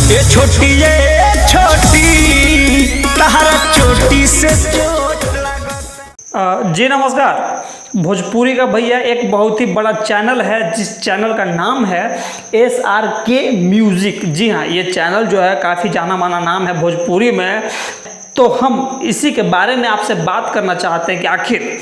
ये छोटी तहरा चोटी से चोट लगा। जी नमस्कार। भोजपुरी का भैया एक बहुत ही बड़ा चैनल है जिस चैनल का नाम है SRK म्यूज़िक। जी हाँ, ये चैनल जो है काफ़ी जाना माना नाम है भोजपुरी में। तो हम इसी के बारे में आपसे बात करना चाहते हैं कि आखिर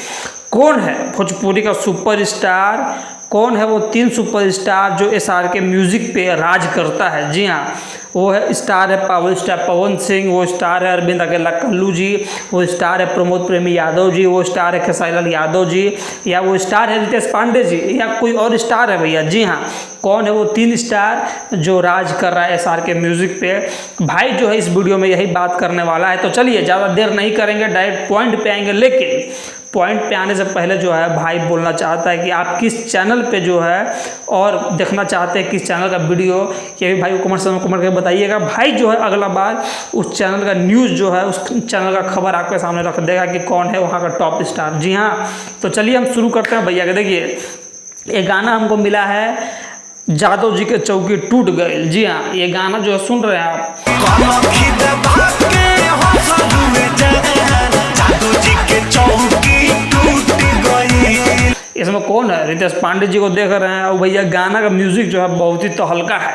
कौन है भोजपुरी का सुपरस्टार, कौन है वो 3 सुपरस्टार जो SRK म्यूज़िक पे राज करता है। जी हाँ, वो है स्टार है पावर स्टार पवन सिंह, वो स्टार है अरविंद अकेला कल्लू जी, वो स्टार है प्रमोद प्रेमी यादव जी, वो स्टार है खेसारी लाल यादव जी, या वो स्टार है रितेश पांडे जी, या कोई और स्टार है भैया। जी हाँ, कौन है वो 3 स्टार जो राज कर रहा है SRK म्यूज़िक पे। भाई जो है इस वीडियो में यही बात करने वाला है। तो चलिए ज़्यादा देर नहीं करेंगे, डायरेक्ट पॉइंट पे आएंगे। लेकिन पॉइंट पे आने से पहले जो है भाई बोलना चाहता है कि आप किस चैनल पे जो है और देखना चाहते हैं किस चैनल का वीडियो, ये भी भाई को कमेंट करके बताइएगा। भाई जो है अगला बार उस चैनल का न्यूज़ जो है उस चैनल का खबर आपके सामने रख देगा कि कौन है वहाँ का टॉप स्टार। जी हाँ, तो चलिए हम शुरू करते हैं भैया के। देखिए, ये गाना हमको मिला है जादव जी के चौकी टूट गई। जी हाँ, ये गाना जो है सुन रहे हैं आप। इसमें कौन है? रितेश पांडे जी को देख रहे हैं। और भैया गाना का म्यूज़िक जो है बहुत ही तो हल्का है।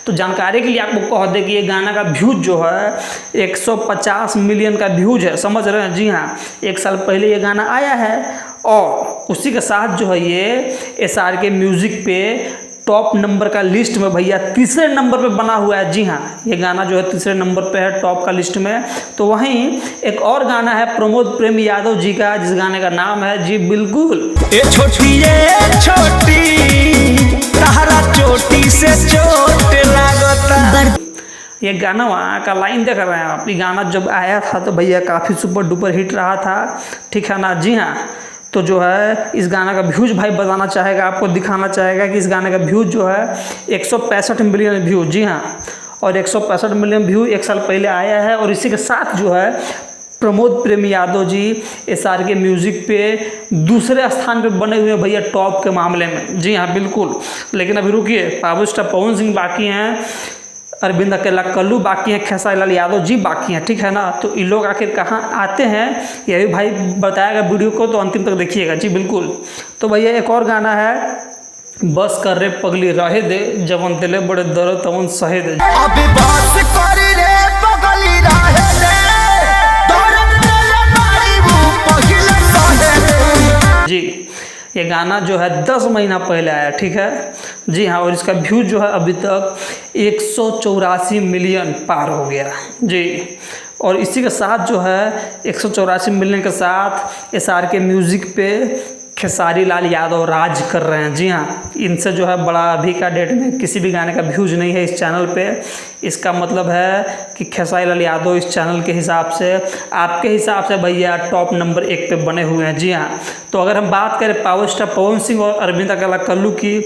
तो जानकारी के लिए आपको कह दें कि ये गाना का व्यूज जो है 150 मिलियन का व्यूज है, समझ रहे हैं। जी हाँ, 1 साल पहले ये गाना आया है और उसी के साथ जो है ये SRK म्यूज़िक पे टॉप नंबर का लिस्ट में भैया 3रे नंबर पे बना हुआ है। जी हाँ, ये गाना जो है 3रे नंबर पे है टॉप का लिस्ट में। तो वहीं एक और गाना है प्रमोद प्रेमी यादव जी का, जिस गाने का नाम है जी बिल्कुल ये छोटी तहरा चोटी से चोट लगता। ये गाना वहाँ का लाइन देख रहे हैं आप। ये गाना जब आया था तो भैया काफ़ी सुपर डुपर हिट रहा था, ठीक है ना। जी हाँ, तो जो है इस गाना का व्यूज भाई बताना चाहेगा, आपको दिखाना चाहेगा कि इस गाने का व्यूज जो है 165 मिलियन व्यूज। जी हाँ, और 165 मिलियन व्यू 1 साल पहले आया है। और इसी के साथ जो है प्रमोद प्रेमी यादव जी SRK म्यूज़िक पे 2रे स्थान पे बने हुए भैया टॉप के मामले में। जी हाँ बिल्कुल। लेकिन अभी रुकिए, पावर स्टार पवन सिंह बाकी हैं, अरविंद अकेला कल्लू बाकी हैं, खेसारी लाल यादव जी बाकी हैं, ठीक है ना। तो ये लोग आखिर कहाँ आते हैं ये भी भाई बताएगा वीडियो को, तो अंतिम तक देखिएगा। जी बिल्कुल। तो भैया एक और गाना है बस कर रे पगली रहे दे, जवन दिले बड़े दर्द तवन सहे दे। अभी बस कर रे पगली रहे दे, दर्द दिले बड़ी वो पगली सहे दे। जी, ये गाना जो है 10 महीना पहले आया, ठीक है। जी हाँ, और इसका व्यू जो है अभी तक 184 मिलियन पार हो गया। जी, और इसी के साथ जो है 184 मिलियन के साथ SRK म्यूज़िक पे खेसारी लाल यादव राज कर रहे हैं। जी हाँ, इनसे जो है बड़ा अभी का डेट में किसी भी गाने का व्यूज नहीं है इस चैनल पे। इसका मतलब है कि खेसारी लाल यादव इस चैनल के हिसाब से, आपके हिसाब से भैया टॉप नंबर 1 पे बने हुए हैं। जी हाँ, तो अगर हम बात करें पावर स्टार पवन सिंह और अरविंद अकेला कल्लू की,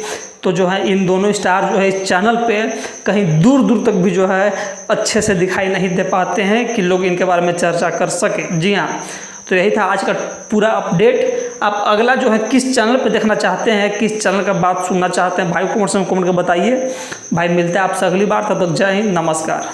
तो जो है इन दोनों स्टार जो है इस चैनल पे कहीं दूर दूर तक भी जो है अच्छे से दिखाई नहीं दे पाते हैं कि लोग इनके बारे में चर्चा कर सकें। जी हाँ, तो यही था आज का पूरा अपडेट। आप अगला जो है किस चैनल पे देखना चाहते हैं, किस चैनल का बात सुनना चाहते हैं, भाई को कमेंट करके बताइए। भाई मिलते हैं आपसे अगली बार, तब तक जय हिंद, नमस्कार।